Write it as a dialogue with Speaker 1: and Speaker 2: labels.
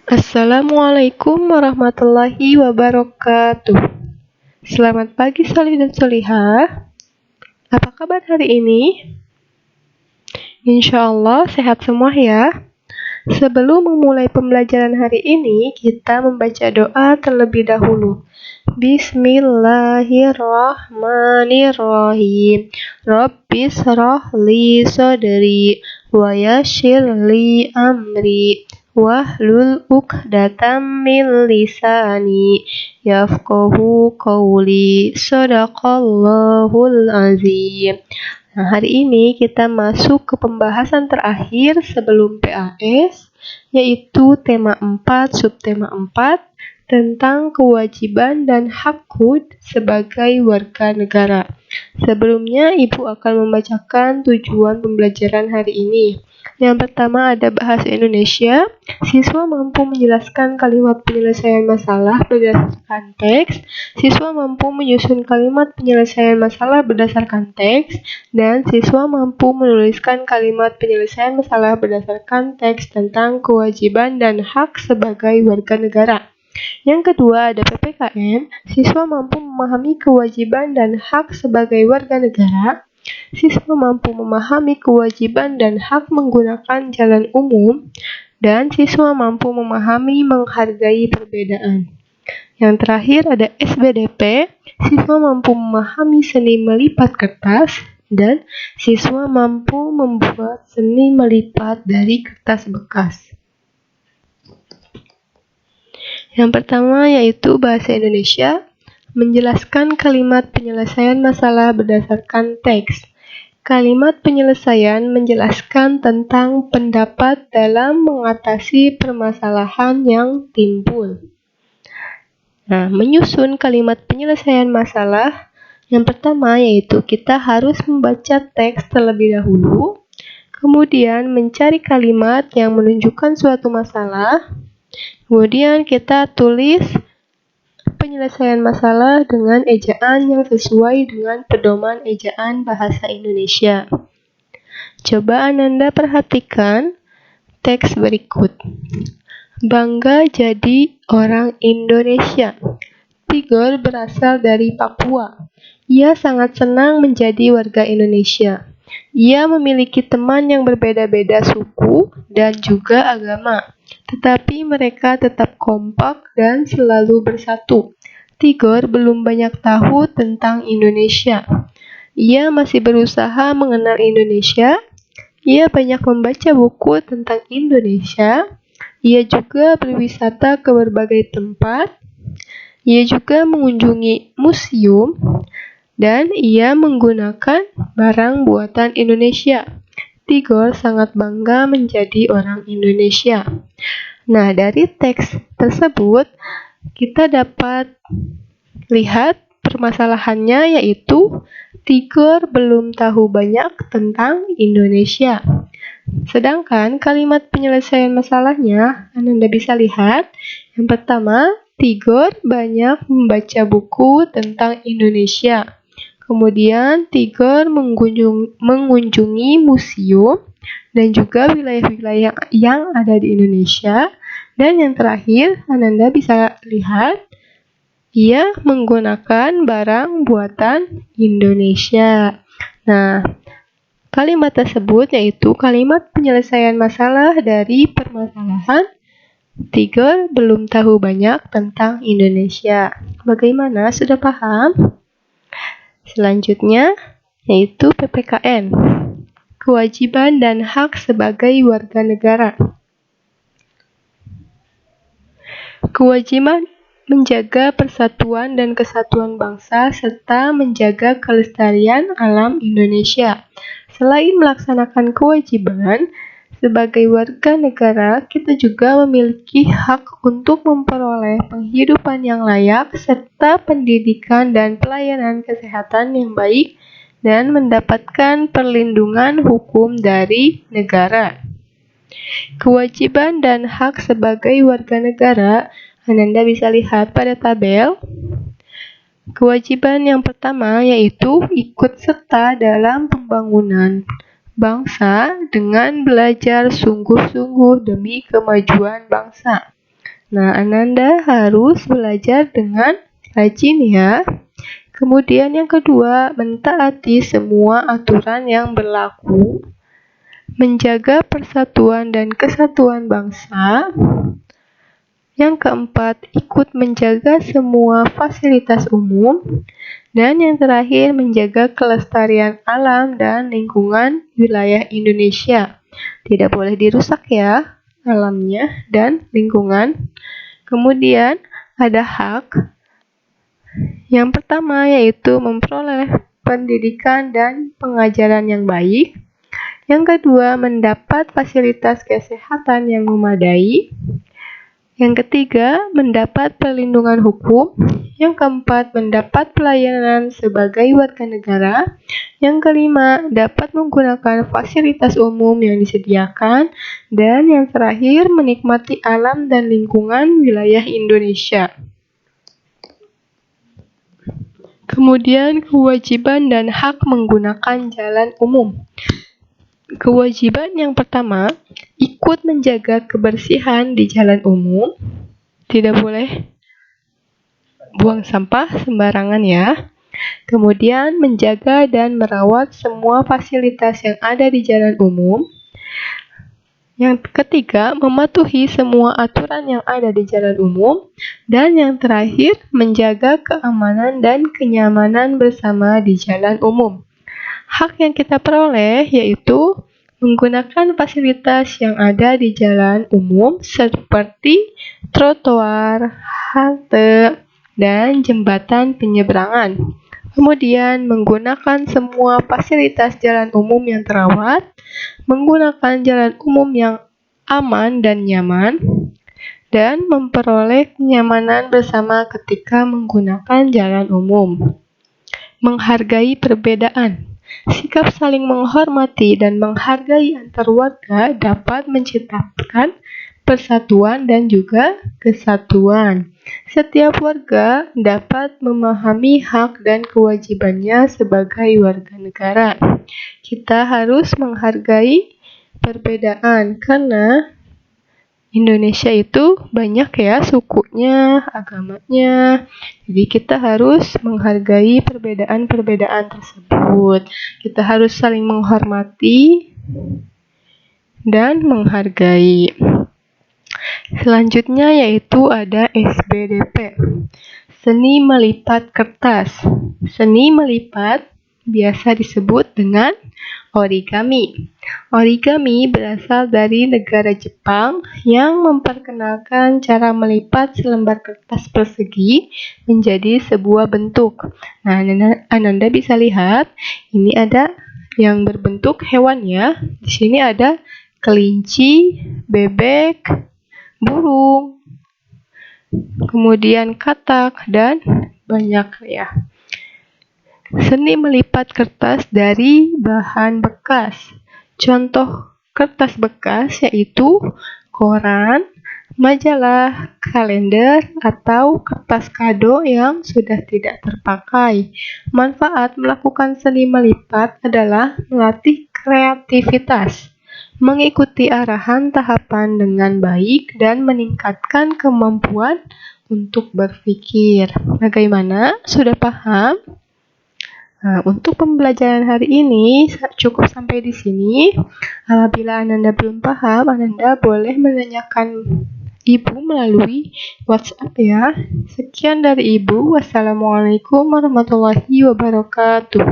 Speaker 1: Assalamualaikum warahmatullahi wabarakatuh. Selamat pagi Solih dan Solihah. Apa kabar hari ini? Insya Allah sehat semua ya. Sebelum memulai pembelajaran hari ini, kita membaca doa terlebih dahulu. Bismillahirrahmanirrahim. Rabbis shrahli sadri wa yassir li amri wahlul 'uqdatam min lisani yafqahu qawli. Shadaqallahul azim. Nah, hari ini kita masuk ke pembahasan terakhir sebelum PAS, yaitu tema 4, subtema 4, tentang kewajiban dan hak HUD sebagai warga negara. Sebelumnya, Ibu akan membacakan tujuan pembelajaran hari ini. Yang pertama ada bahasa Indonesia. Siswa mampu menjelaskan kalimat penyelesaian masalah berdasarkan teks. Siswa mampu menyusun kalimat penyelesaian masalah berdasarkan teks. Dan siswa mampu menuliskan kalimat penyelesaian masalah berdasarkan teks tentang kewajiban dan hak sebagai warga negara. Yang kedua ada PPKN. Siswa mampu memahami kewajiban dan hak sebagai warga negara. Siswa mampu memahami kewajiban dan hak menggunakan jalan umum, dan siswa mampu memahami menghargai perbedaan. Yang terakhir ada SBDP, siswa mampu memahami seni melipat kertas, dan siswa mampu membuat seni melipat dari kertas bekas. Yang pertama yaitu bahasa Indonesia. Menjelaskan kalimat penyelesaian masalah berdasarkan teks. Kalimat penyelesaian menjelaskan tentang pendapat dalam mengatasi permasalahan yang timbul. Nah, menyusun kalimat penyelesaian masalah, yang pertama yaitu kita harus membaca teks terlebih dahulu, kemudian mencari kalimat yang menunjukkan suatu masalah, kemudian kita tulis penyelesaian masalah dengan ejaan yang sesuai dengan pedoman ejaan bahasa Indonesia. Coba Ananda perhatikan teks berikut. Bangga jadi orang Indonesia. Tigor berasal dari Papua. Ia sangat senang menjadi warga Indonesia. Ia memiliki teman yang berbeda-beda suku dan juga agama, tetapi mereka tetap kompak dan selalu bersatu. Tigor belum banyak tahu tentang Indonesia. Ia masih berusaha mengenal Indonesia. Ia banyak membaca buku tentang Indonesia. Ia juga berwisata ke berbagai tempat. Ia juga mengunjungi museum. Dan ia menggunakan barang buatan Indonesia. Tigor sangat bangga menjadi orang Indonesia. Nah, dari teks tersebut kita dapat lihat permasalahannya yaitu Tigor belum tahu banyak tentang Indonesia. Sedangkan kalimat penyelesaian masalahnya Anda bisa lihat. Yang pertama, Tigor banyak membaca buku tentang Indonesia. Kemudian Tigor mengunjungi museum dan juga wilayah-wilayah yang ada di Indonesia. Dan yang terakhir, Ananda bisa lihat, ia menggunakan barang buatan Indonesia. Nah, kalimat tersebut yaitu kalimat penyelesaian masalah dari permasalahan Tigor belum tahu banyak tentang Indonesia. Bagaimana? Sudah paham? Selanjutnya, yaitu PPKN, kewajiban dan hak sebagai warga negara. Kewajiban menjaga persatuan dan kesatuan bangsa serta menjaga kelestarian alam Indonesia. Selain melaksanakan kewajiban, sebagai warga negara, kita juga memiliki hak untuk memperoleh penghidupan yang layak serta pendidikan dan pelayanan kesehatan yang baik dan mendapatkan perlindungan hukum dari negara. Kewajiban dan hak sebagai warga negara, Anda bisa lihat pada tabel. Kewajiban yang pertama yaitu ikut serta dalam pembangunan bangsa dengan belajar sungguh-sungguh demi kemajuan bangsa. Nah, Ananda harus belajar dengan rajin ya. Kemudian yang kedua, mentaati semua aturan yang berlaku, menjaga persatuan dan kesatuan bangsa. Yang keempat, ikut menjaga semua fasilitas umum. Dan yang terakhir, menjaga kelestarian alam dan lingkungan wilayah Indonesia. Tidak boleh dirusak ya, alamnya dan lingkungan. Kemudian ada hak. Yang pertama yaitu memperoleh pendidikan dan pengajaran yang baik. Yang kedua, mendapat fasilitas kesehatan yang memadai. Yang ketiga, mendapat perlindungan hukum. Yang keempat, mendapat pelayanan sebagai warga negara. Yang kelima, dapat menggunakan fasilitas umum yang disediakan. Dan yang terakhir, menikmati alam dan lingkungan wilayah Indonesia. Kemudian, kewajiban dan hak menggunakan jalan umum. Kewajiban yang pertama, ikut menjaga kebersihan di jalan umum. Tidak boleh buang sampah sembarangan ya. Kemudian, menjaga dan merawat semua fasilitas yang ada di jalan umum. Yang ketiga, mematuhi semua aturan yang ada di jalan umum. Dan yang terakhir, menjaga keamanan dan kenyamanan bersama di jalan umum. Hak yang kita peroleh yaitu menggunakan fasilitas yang ada di jalan umum seperti trotoar, halte, dan jembatan penyeberangan. Kemudian, menggunakan semua fasilitas jalan umum yang terawat, menggunakan jalan umum yang aman dan nyaman, dan memperoleh kenyamanan bersama ketika menggunakan jalan umum. Menghargai perbedaan. Sikap saling menghormati dan menghargai antar warga dapat menciptakan persatuan dan juga kesatuan. Setiap warga dapat memahami hak dan kewajibannya sebagai warga negara. Kita harus menghargai perbedaan karena Indonesia itu banyak ya sukunya, agamanya. Jadi kita harus menghargai perbedaan-perbedaan tersebut. Kita harus saling menghormati dan menghargai. Selanjutnya yaitu ada SBDP. Seni melipat kertas. Seni melipat biasa disebut dengan origami. Origami berasal dari negara Jepang yang memperkenalkan cara melipat selembar kertas persegi menjadi sebuah bentuk. Nah, Ananda bisa lihat, ini ada yang berbentuk hewan ya. Di sini ada kelinci, bebek, burung, kemudian katak, dan banyak ya. Seni melipat kertas dari bahan bekas. Contoh kertas bekas yaitu koran, majalah, kalender, atau kertas kado yang sudah tidak terpakai. Manfaat melakukan seni melipat adalah melatih kreativitas, mengikuti arahan tahapan dengan baik, dan meningkatkan kemampuan untuk berpikir. Bagaimana? Sudah paham? Nah, untuk pembelajaran hari ini cukup sampai di sini. Apabila Ananda belum paham, Ananda boleh menanyakan Ibu melalui WhatsApp ya. Sekian dari Ibu. Wassalamualaikum warahmatullahi wabarakatuh.